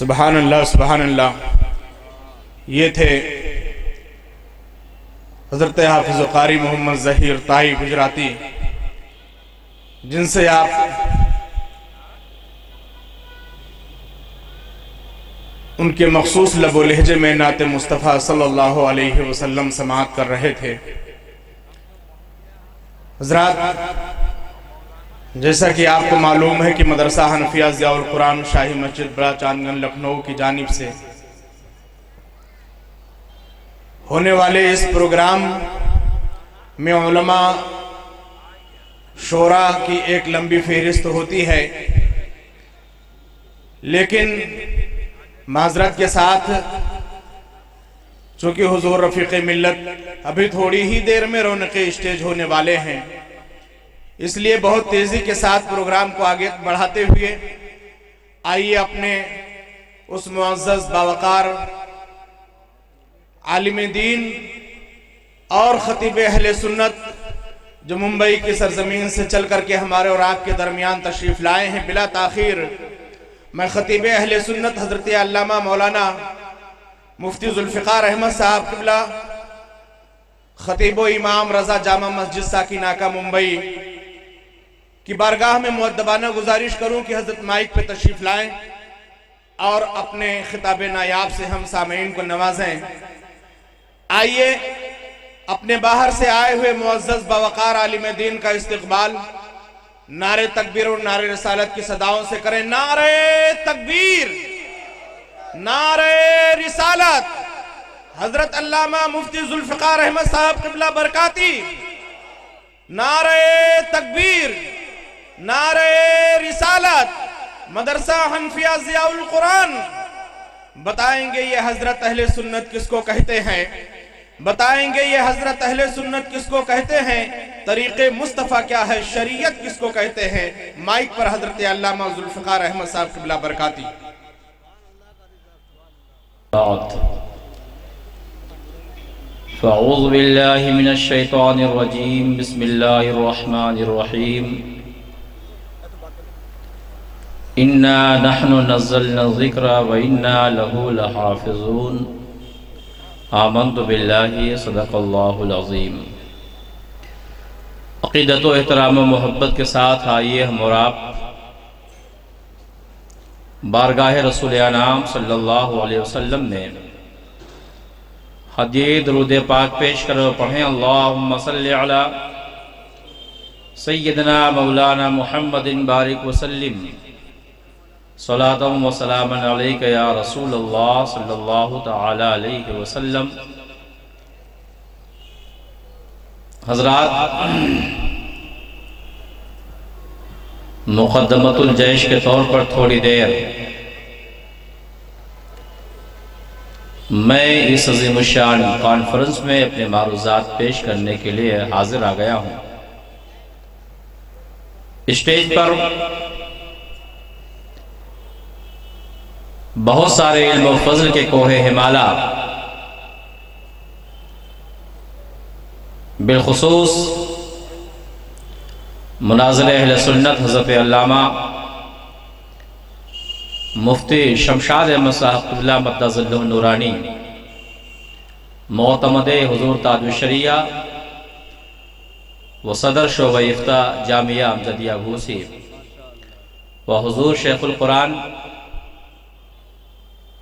سبحان اللہ سبحان اللہ۔ یہ تھے حضرت حافظ و قاری محمد ظہیر طائی گجراتی، جن سے آپ ان کے مخصوص لب و لہجے میں نعت مصطفیٰ صلی اللہ علیہ وسلم سماعت کر رہے تھے۔ حضرات، جیسا کہ آپ کو معلوم ہے کہ مدرسہ حنفیہ ضیاء القرآن شاہی مسجد بڑا چاندگن لکھنؤ کی جانب سے ہونے والے اس پروگرام میں علماء شورا کی ایک لمبی فہرست ہوتی ہے، لیکن معذرت کے ساتھ چونکہ حضور رفیق ملت ابھی تھوڑی ہی دیر میں رونق اسٹیج ہونے والے ہیں، اس لیے بہت تیزی کے ساتھ پروگرام کو آگے بڑھاتے ہوئے آئیے اپنے اس معزز باوقار عالم دین اور خطیب اہل سنت جو ممبئی کی سرزمین سے چل کر کے ہمارے اور آپ کے درمیان تشریف لائے ہیں، بلا تاخیر میں خطیب اہل سنت حضرت علامہ مولانا مفتی ذوالفقار احمد صاحب قبلہ خطیب و امام رضا جامع مسجد ساکینہ کا ممبئی کی بارگاہ میں مؤدبانہ گزارش کروں کہ حضرت مائک پہ تشریف لائیں اور اپنے خطاب نایاب سے ہم سامعین کو نوازیں۔ آئیے اپنے باہر سے آئے ہوئے معزز باوقار عالم دین کا استقبال نعرہ تکبیر اور نعرہ رسالت کی صداؤں سے کریں۔ نعرہ تکبیر، نعرہ رسالت، حضرت علامہ مفتی ذوالفقار احمد صاحب قبلہ برکاتی، نعرہ تکبیر، نعرہ رسالت، مدرسہ حنفیہ ضیاء القرآن۔ بتائیں گے یہ حضرت اہل سنت کس کو کہتے ہیں؟ بتائیں گے یہ حضرت اہل سنت کس کو کہتے ہیں؟ طریق مصطفیٰ کیا ہے؟ شریعت کس کو کہتے ہیں؟ مائک پر حضرت علامہ ذوالفقار احمد صاحب قبلہ برکاتی۔ فاعوذ باللہ من الشیطان الرجیم، بسم اللہ الرحمن الرحیم۔ انا نحن نزلنا الذکر وانا لہ لحافظون۔ آمنت باللہ، صدق اللہ العظیم۔ عقیدت و احترام و محبت کے ساتھ آئیے ہم اور آپ بارگاہ رسول انعام صلی اللہ علیہ وسلم میں ہدیہ درود پاک پیش کرو، پڑھیں اللہم صلی علی سیدنا مولانا محمد بارک وسلم، صلاۃ و سلام علیک یا رسول اللہ صلی اللہ تعالی علیہ وسلم۔ حضرات، مقدمۃ الجیش کے طور پر تھوڑی دیر میں اس عظیم الشان کانفرنس میں اپنے معروضات پیش کرنے کے لیے حاضر آ گیا ہوں۔ اسٹیج پر بہت سارے علم و فضل کے کوہ ہمالہ، بالخصوص مناظر اہل سنت حضرت علامہ مفتی شمشاد احمد صاحب قبلہ مدد ظلہ نورانی، معتمد حضور تاج الشریعہ و صدر شعبہ افتاء جامعہ امجدیہ بھوسی و حضور شیخ القرآن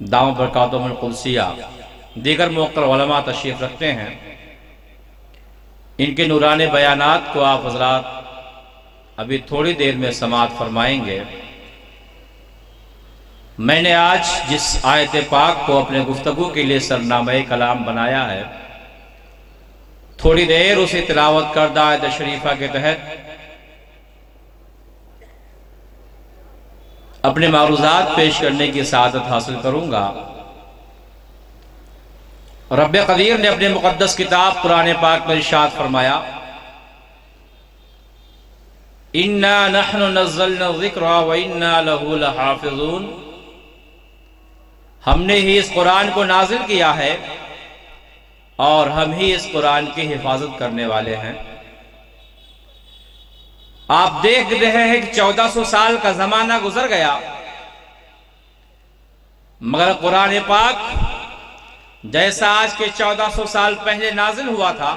دامت برکاتہم القدسیہ، دیگر موقر علماء تشریف رکھتے ہیں۔ ان کے نورانی بیانات کو آپ حضرات ابھی تھوڑی دیر میں سماعت فرمائیں گے۔ میں نے آج جس آیت پاک کو اپنے گفتگو کے لیے سرنامہ کلام بنایا ہے، تھوڑی دیر اسے تلاوت کردہ آیت شریفہ کے تحت اپنے معروضات پیش کرنے کی سعادت حاصل کروں گا۔ رب قدیر نے اپنے مقدس کتاب قرآن پاک میں ارشاد فرمایا، اِنَّا نَحْنُ نَزَّلْنَا الذِّكْرَ وَإِنَّا لَهُ لَحَافِظُونَ۔ ہم نے ہی اس قرآن کو نازل کیا ہے اور ہم ہی اس قرآن کی حفاظت کرنے والے ہیں۔ آپ دیکھ رہے ہیں کہ 1400 سال کا زمانہ گزر گیا، مگر قرآن پاک جیسا آج کے 1400 سال پہلے نازل ہوا تھا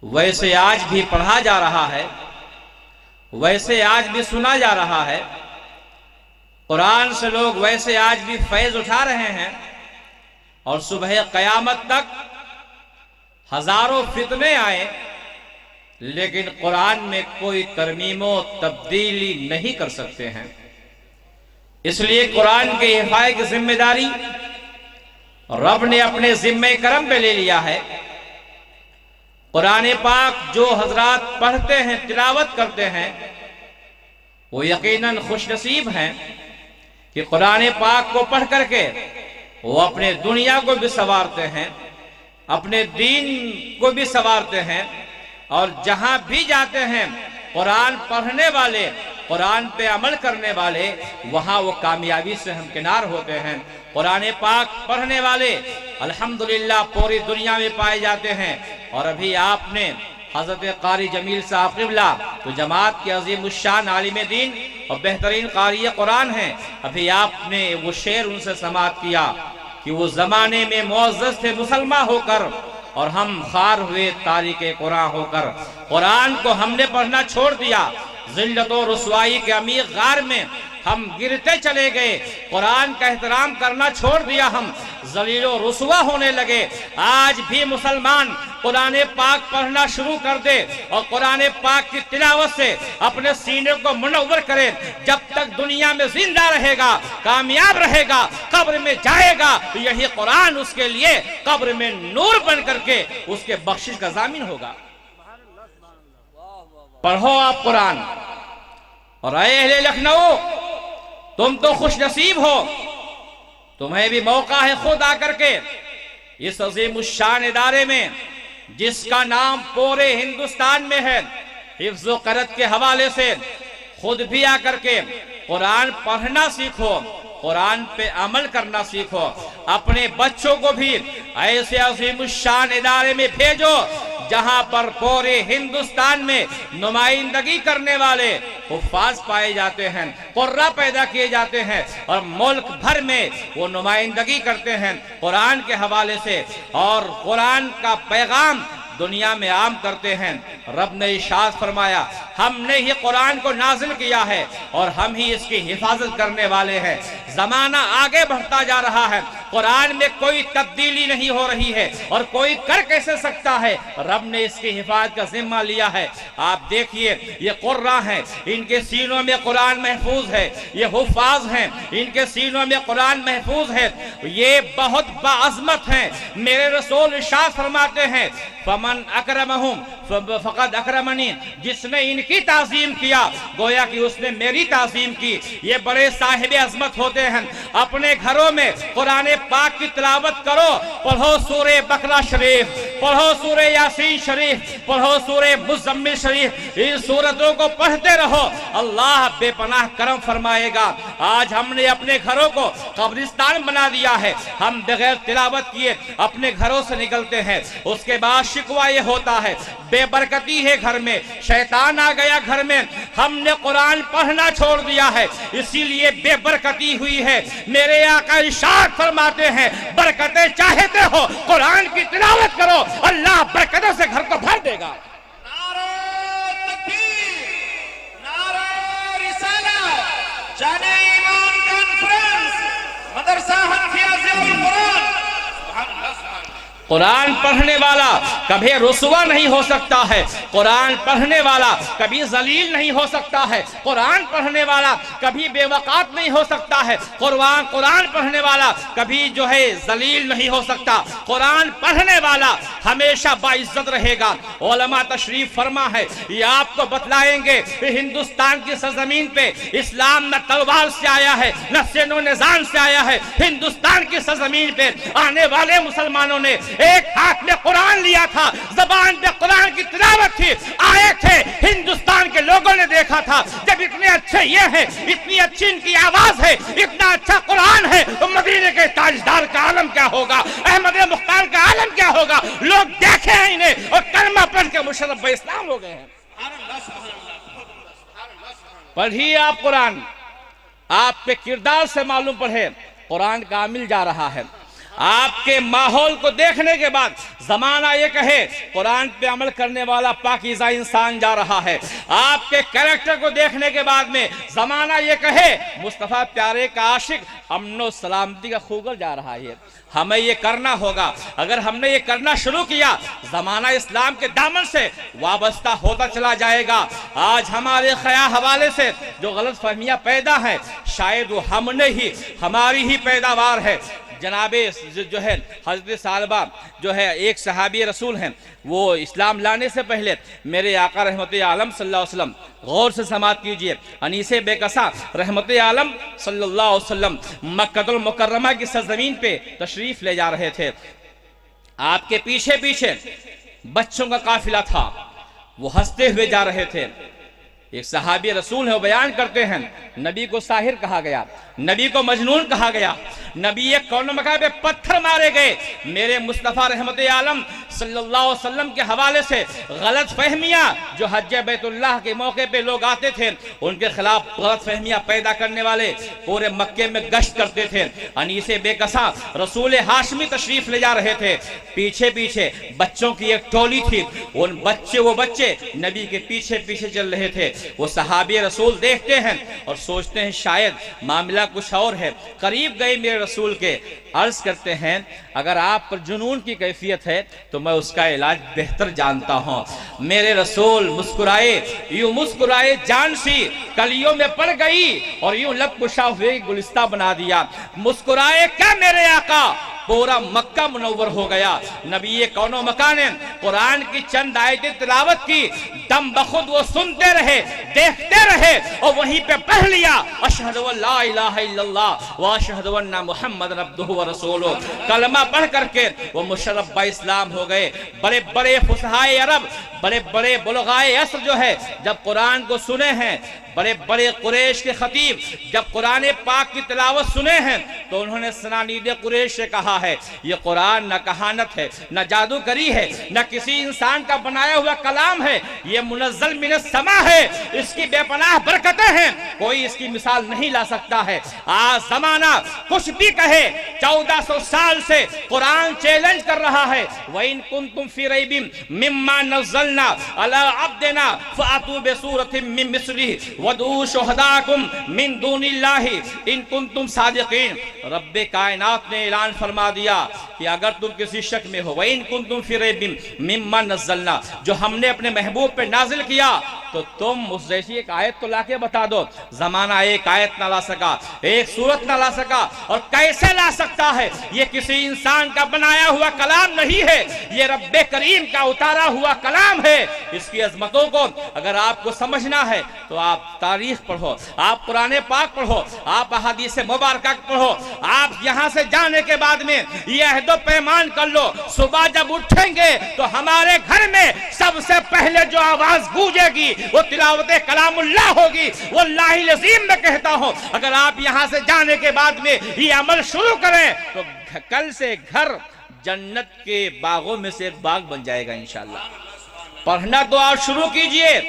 ویسے آج بھی پڑھا جا رہا ہے، ویسے آج بھی سنا جا رہا ہے۔ قرآن سے لوگ ویسے آج بھی فیض اٹھا رہے ہیں، اور صبح قیامت تک ہزاروں فتنے آئے لیکن قرآن میں کوئی ترمیم و تبدیلی نہیں کر سکتے ہیں۔ اس لیے قرآن کے حفاظت کی ذمہ داری رب نے اپنے ذمہ کرم پہ لے لیا ہے۔ قرآن پاک جو حضرات پڑھتے ہیں، تلاوت کرتے ہیں، وہ یقیناً خوش نصیب ہیں کہ قرآن پاک کو پڑھ کر کے وہ اپنے دنیا کو بھی سنوارتے ہیں، اپنے دین کو بھی سنوارتے ہیں، اور جہاں بھی جاتے ہیں قرآن پڑھنے والے، قرآن پہ عمل کرنے والے، وہاں وہ کامیابی سے ہمکنار ہوتے ہیں۔ قرآن پاک پڑھنے والے الحمدللہ پوری دنیا میں پائے جاتے ہیں۔ اور ابھی آپ نے حضرت قاری جمیل صاحب قبلہ تو جماعت کے عظیم الشان عالم دین اور بہترین قاری قرآن ہیں، ابھی آپ نے وہ شعر ان سے سماعت کیا کہ وہ زمانے میں معزز تھے مسلمان ہو کر، اور ہم خار ہوئے تاریک قرآن ہو کر۔ قرآن کو ہم نے پڑھنا چھوڑ دیا، ذلت و رسوائی کے عمیق غار میں ہم گرتے چلے گئے، قرآن کا احترام کرنا چھوڑ دیا، ہم ذلیل و رسوا ہونے لگے۔ آج بھی مسلمان قرآن پاک پڑھنا شروع کر دے اور قرآن پاک کی تلاوت سے اپنے سینے کو منور کرے، جب تک دنیا میں زندہ رہے گا، کامیاب رہے گا، قبر میں جائے گا تو یہی قرآن اس کے لیے قبر میں نور بن کر کے اس کے بخشش کا ضامن ہوگا۔ پڑھو آپ قرآن۔ اور اے اہل لکھنؤ، تم تو خوش نصیب ہو، تمہیں بھی موقع ہے خود آ کر کے اس عظیم الشان ادارے میں جس کا نام پورے ہندوستان میں ہے، حفظ و قرأت کے حوالے سے خود بھی آ کر کے قرآن پڑھنا سیکھو، قرآن پہ عمل کرنا سیکھو، اپنے بچوں کو بھی ایسے عظیم الشان ادارے میں بھیجو جہاں پر پورے ہندوستان میں نمائندگی کرنے والے حفاظ پائے جاتے ہیں، قرہ پیدا کیے جاتے ہیں، اور ملک بھر میں وہ نمائندگی کرتے ہیں قرآن کے حوالے سے، اور قرآن کا پیغام دنیا میں عام کرتے ہیں۔ رب نے ارشاد فرمایا ہم نے ہی قرآن کو نازل کیا ہے اور ہم ہی اس کی حفاظت کرنے والے ہیں۔ زمانہ آگے بڑھتا جا رہا ہے، قرآن میں کوئی تبدیلی نہیں ہو رہی ہے، اور کوئی کر کیسے سکتا ہے؟ رب نے اس کی حفاظت کا ذمہ لیا ہے۔ آپ دیکھیے یہ قرہ ہیں، ان کے سینوں میں قرآن محفوظ ہے، یہ حفاظ ہیں، ان کے سینوں میں قرآن محفوظ ہے، یہ بہت باعظمت ہیں۔ میرے رسول ارشاد فرماتے ہیں فمن اکرمہم فقد اکرمنی، جس نے ان کی تعظیم کیا گویا کہ اس نے میری تعظیم کی۔ یہ بڑے صاحب عظمت ہوتے ہیں۔ اپنے گھروں میں قرآن پاک کی تلاوت کرو، پڑھو سورہ بقرہ شریف، پڑھو سورہ یاسین شریف، پڑھو سورہ مزمل شریف، ان سورتوں کو پڑھتے رہو، اللہ بے پناہ کرم فرمائے گا۔ آج ہم نے اپنے گھروں کو قبرستان بنا دیا ہے، ہم بغیر تلاوت کیے اپنے گھروں سے نکلتے ہیں، اس کے بعد شکوہ یہ ہوتا ہے بے برکتی ہے گھر میں، شیطان آ گیا گھر میں، ہم نے قرآن پڑھنا چھوڑ دیا ہے اسی لیے بے برکتی ہوئی ہے۔ میرے آقا ارشاد فرماتے ہیں برکتیں چاہتے ہو قرآن کی تلاوت کرو، اللہ برکتوں سے گھر کو بھر دے گا۔ نعرہ تکبیر، نعرہ رسالت، جانے ایمان کانفرنس، مدرسہ حنفیہ ضیاء القرآن۔ قرآن پڑھنے والا کبھی رسوا نہیں ہو سکتا ہے، قرآن پڑھنے والا کبھی ذلیل نہیں ہو سکتا ہے، قرآن پڑھنے والا کبھی بے وقات نہیں ہو سکتا ہے، قرآن پڑھنے والا کبھی جو ہے ذلیل نہیں ہو سکتا، قرآن پڑھنے والا ہمیشہ باعزت رہے گا۔ علماء تشریف فرما ہے، یہ آپ کو بتلائیں گے کہ ہندوستان کی سرزمین پہ اسلام نہ تلوار سے آیا ہے نہ سین و نظام سے آیا ہے، ہندوستان کی سرزمین پہ آنے والے مسلمانوں نے ایک ہاتھ میں قرآن لیا تھا، زبان پہ قرآن کی تلاوت تھی، آئے تھے، ہندوستان کے لوگوں نے دیکھا تھا جب اتنے اچھے یہ ہیں، اتنی اچھی ان کی آواز ہے، اتنا اچھا قرآن ہے، تو مدینے کے تاجدار کا عالم کیا ہوگا، احمد مختار کا عالم کیا ہوگا؟ لوگ دیکھے ہیں انہیں اور کلمہ پڑھ کے مشرف اسلام ہو گئے ہیں۔ پڑھیے آپ قرآن، آپ کے کردار سے معلوم پڑے قرآن کامل جا رہا ہے۔ آپ کے ماحول کو دیکھنے کے بعد زمانہ یہ کہے قرآن پہ عمل کرنے والا پاکیزہ انسان جا رہا ہے۔ آپ کے کریکٹر کو دیکھنے کے بعد میں زمانہ یہ کہے مصطفیٰ پیارے کا عاشق امن و سلامتی کا خوگر جا رہا ہے۔ ہمیں یہ کرنا ہوگا۔ اگر ہم نے یہ کرنا شروع کیا زمانہ اسلام کے دامن سے وابستہ ہوتا چلا جائے گا۔ آج ہمارے خیال حوالے سے جو غلط فہمیاں پیدا ہیں شاید وہ ہم نے ہی ہماری ہی پیداوار ہے۔ جناب جو ہے حضرت ثعلبہ جو ہے ایک صحابی رسول ہیں، وہ اسلام لانے سے پہلے میرے آقا رحمت عالم صلی اللہ علیہ وسلم، غور سے سماعت کیجئے، انیس بے کسا رحمت عالم صلی اللہ علیہ وسلم مکہ المکرمہ کی سرزمین پہ تشریف لے جا رہے تھے۔ آپ کے پیچھے پیچھے بچوں کا قافلہ تھا، وہ ہنستے ہوئے جا رہے تھے۔ ایک صحابی رسول ہے، وہ بیان کرتے ہیں نبی کو ساحر کہا گیا، نبی کو مجنون کہا گیا، نبی کون مکہ پہ پتھر مارے گئے۔ میرے مصطفیٰ رحمت عالم صلی اللہ علیہ وسلم کے حوالے سے غلط فہمیاں جو حج بیت اللہ کے موقع پہ لوگ آتے تھے ان کے خلاف غلط فہمیاں پیدا کرنے والے پورے مکے میں گشت کرتے تھے۔ انیس بے کسا رسول ہاشمی تشریف لے جا رہے تھے، پیچھے پیچھے بچوں کی ایک ٹولی تھی، وہ بچے نبی کے پیچھے پیچھے چل رہے تھے۔ وہ صحابی رسول دیکھتے ہیں اور سوچتے ہیں شاید معاملہ کچھ اور ہے، قریب گئے میرے رسول کے، عرض کرتے ہیں اگر آپ پر جنون کی کیفیت ہے تو میں اس کا علاج بہتر جانتا ہوں۔ میرے رسول مسکرائے جان سی کلیوں میں پڑ گئی اور یوں لب کشا ہوئے گلستہ بنا دیا۔ مسکرائے کیا میرے آقا، پورا مکہ منور ہو گیا۔ نبی کون و مکان نے قرآن کی چند آیتیں تلاوت کی، دم بخود وہ سنتے رہے، دیکھتے رہے اور وہیں پہ پڑھ لیا اشہد ان لا الہ الا اللہ واشہد ان محمد عبدہ ورسولہ۔ کلمہ پڑھ کر کے وہ مشرف با اسلام ہو گئے۔ بڑے بڑے فصحائے عرب، بڑے بڑے بلغائے عصر جو ہے جب قرآن کو سنے ہیں، بڑے بڑے قریش کے خطیب جب قرآن پاک کی تلاوت سنے ہیں تو انہوں نے سنانید قریش سے کہا ہے یہ قرآن نہ کہانت ہے، نہ جادوگری ہے، نہ کسی انسان کا بنایا ہوا کلام ہے، یہ منزل من السماء ہے، اس کی بے پناہ برکتیں ہیں، کوئی اس کی مثال نہیں لا سکتا ہے۔ آج زمانہ کچھ بھی کہے، 1400 سال سے قرآن چیلنج کر رہا ہے۔ وَإِن كُنتُمْ فِي رَيْبٍ مِّمَّا نَزَّلْنَا عَلَىٰ عَبْدِنَا فَأْتُوا بِسُورَةٍ مِّن مِّثْلِهِ وَادْعُوا شُهَدَاءَكُم مِّن دُونِ اللَّهِ إِن كُنتُمْ صَادِقِينَ۔ رب کائنات نے اعلان فرما دیا کہ اگر تم کسی شک میں ہو، وَإِن كُنتُمْ فِي رَيْبٍ مِّمَّا نَزَّلْنَا، جو ہم نے اپنے محبوب پہ نازل کیا، تو تم اس جیسی ایک آیت تو لا کے بتا دو۔ زمانہ ایک آیت نہ لا سکا، ایک سورت نہ لا سکا، اور کیسے لا سکتا ہے؟ یہ کسی انسان کا بنایا ہوا کلام نہیں ہے، یہ رب کریم کا اتارا ہوا کلام ہے۔ اس کی عظمتوں کو اگر آپ کو سمجھنا ہے تو آپ تاریخ پڑھو، آپ قرآن پاک پڑھو، آپ احادیث مبارکہ پڑھو۔ آپ یہاں سے جانے کے بعد میں یہ عہد و پیمان کر لو، صبح جب اٹھیں گے تو ہمارے گھر میں سب سے پہلے جو آواز گونجے گی وہ تلاوت کلام اللہ ہوگی۔ واللہ العظیم میں کہتا ہوں اگر آپ یہاں سے جانے کے بعد میں یہ عمل شروع کریں تو کل سے گھر جنت کے باغوں میں سے ایک باغ بن جائے گا انشاءاللہ۔ پڑھنا تو آپ شروع کیجئے،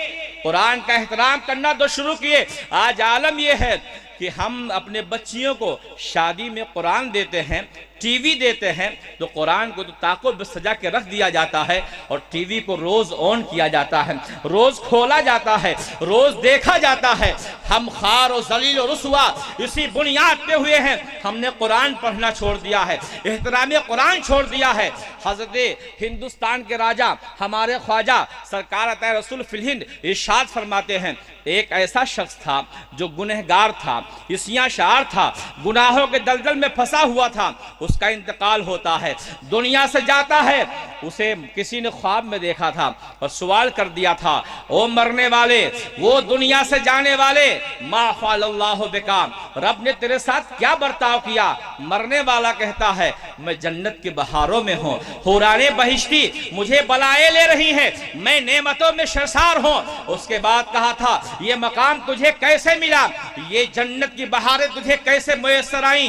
قرآن کا احترام کرنا تو شروع کیے۔ آج عالم یہ ہے کہ ہم اپنے بچیوں کو شادی میں قرآن دیتے ہیں، ٹی وی دیتے ہیں، تو قرآن کو تو طاقت میں سجا کے رکھ دیا جاتا ہے اور ٹی وی کو روز آن کیا جاتا ہے، روز کھولا جاتا ہے، روز دیکھا جاتا ہے۔ ہم خوار و ذلیل و رسوا اسی بنیاد پہ ہوئے ہیں، ہم نے قرآن پڑھنا چھوڑ دیا ہے، احترام قرآن چھوڑ دیا ہے۔ حضرت ہندوستان کے راجہ ہمارے خواجہ سرکار عطا رسول فی الہند ارشاد فرماتے ہیں ایک ایسا شخص تھا جو گنہگار تھا، عصیاں شعار تھا، گناہوں کے دلدل میں پھنسا ہوا تھا، اس کا انتقال ہوتا ہے، دنیا سے جاتا ہے۔ اسے کسی نے خواب میں دیکھا تھا اور سوال کر دیا تھا، او مرنے والے، وہ دنیا سے جانے والے، ما فعل اللہ بکا، رب نے تیرے ساتھ کیا برتاؤ کیا؟ مرنے والا کہتا ہے میں جنت کی بہاروں میں ہوں، حوران بہشتی مجھے بلائے لے رہی ہیں، میں نعمتوں میں سرشار ہوں۔ اس کے بعد کہا تھا یہ مقام تجھے کیسے ملا، یہ جنت کی بہاریں تجھے کیسے میسر آئیں؟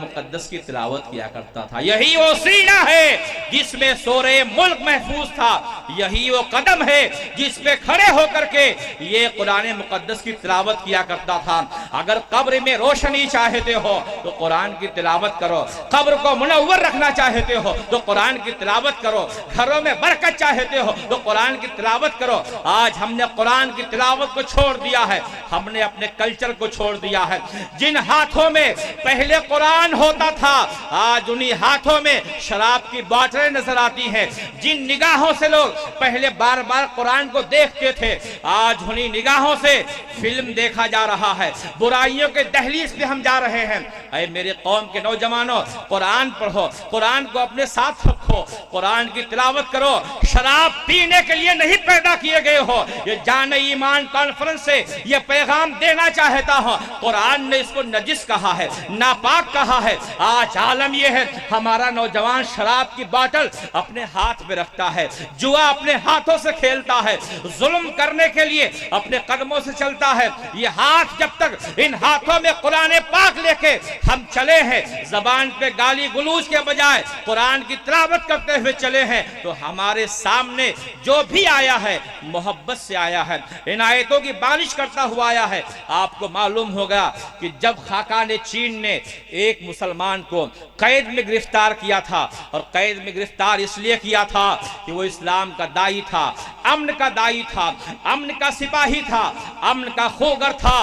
مقدس کی تلاوت کیا کرتا تھا۔ یہی وہ سینہ ہے جس میں سورہ ملک محفوظ تھا، یہی وہ قدم ہے جس پہ کھڑے ہو کر کے یہ قرآن مقدس کی تلاوت کیا کرتا تھا۔ اگر قبر میں روشنی چاہتے ہو تو قرآن کی تلاوت کرو، قبر کو منور رکھنا چاہتے ہو تو قرآن کی تلاوت کرو، گھروں میں برکت چاہتے ہو تو قرآن کی تلاوت کرو۔ آج ہم نے قرآن کی تلاوت کو چھوڑ دیا ہے، ہم نے اپنے کلچر کو چھوڑ دیا ہے۔ جن ہاتھوں میں پہلے قرآن ہوتا تھا آج انہی ہاتھوں میں شراب کی باٹلیں نظر آتی ہیں۔ جن نگاہوں سے لوگ پہلے بار بار قرآن کو دیکھتے تھے آج انہی نگاہوں سے فلم دیکھا جا رہا ہے۔ برائیوں کے دہلیز پہ ہم جا رہے ہیں۔ اے میرے قوم کے نوجوانوں، قرآن پڑھو، قرآن کو اپنے ساتھ رکھو، قرآن کی تلاوت کرو۔ شراب پینے کے لیے نہیں پیدا کیے گئے ہو۔ یہ جان ایمان کانفرنس سے یہ پیغام دینا چاہتا ہوں، قرآن نے اس کو نجس کہا ہے، ناپاک کہا ہے۔ آج عالم یہ ہے، ہمارا نوجوان شراب کی باٹل اپنے ہاتھ میں رکھتا ہے، جوا اپنے ہاتھوں سے کھیلتا ہے، ظلم کرنے کے لیے اپنے قدموں سے چلتا ہے۔ یہ ہاتھ جب تک ان ہاتھوں میں قرآن پاک لے کے ہم چلے ہیں، زبان پہ گالی گلوچ کے بجائے قرآن کی تلاوت کرتے ہوئے چلے ہیں، تو ہمارے سامنے جو بھی آیا ہے محبت سے آیا ہے، ان آیتوں کی بارش کرتا ہوا آیا ہے۔ آپ کو معلوم ہوگا کہ جب خاقان چین نے ایک مسلمان کو قید میں گرفتار کیا تھا، اور قید میں گرفتار اس لیے کیا تھا کہ وہ اسلام کا دائی تھا، امن کا دائی تھا، امن کا سپاہی تھا، امن کا خوگر تھا،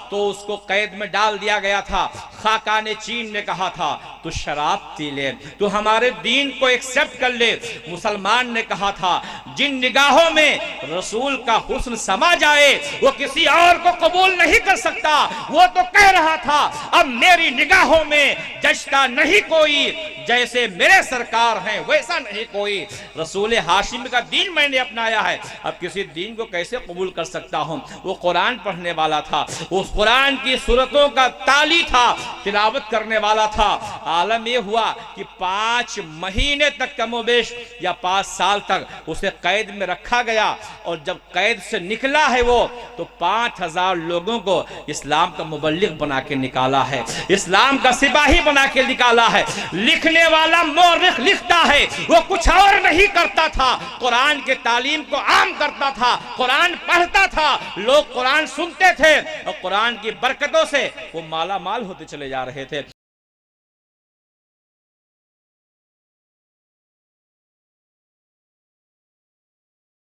تو اس کو قید میں ڈال دیا گیا تھا۔ خاقان چین نے کہا تھا تو شراب پی لے، تو ہمارے دین کو ایکسپٹ کر لے۔ مسلمان نے کہا تھا جن نگاہوں میں رسول کا حسن سما جائے وہ کسی اور کو قبول نہیں کر سکتا، وہ تو کہہ رہا تھا اب میری نگاہوں میں جچتا نہیں کوئی، جیسے میرے سرکار ہیں ویسا نہیں کوئی۔ رسول ہاشم کا دین میں نے اپنایا ہے، اب کسی دین کو کیسے قبول کر سکتا ہوں؟ وہ قرآن پڑھنے والا تھا، اس قرآن کی سورتوں کا تالی تھا، تلاوت کرنے والا تھا۔ عالم یہ ہوا کہ 5 مہینے تک کم و بیش یا 5 سال تک اسے قید میں رکھا گیا، اور جب قید سے نکلا ہے وہ تو 5000 لوگوں کو اسلام کا مبلغ بنا کے نکالا ہے، اسلام کا سپاہی بنا کے نکالا ہے۔ لکھنے والا مورخ لکھتا ہے وہ کچھ اور نہیں کرتا تھا، قرآن کے تعلیم کو عام کرتا تھا، قرآن پڑھتا تھا، لوگ قرآن سنتے تھے، اور قرآن کی برکتوں سے وہ مالا مال ہوتے چلے جا رہے تھے۔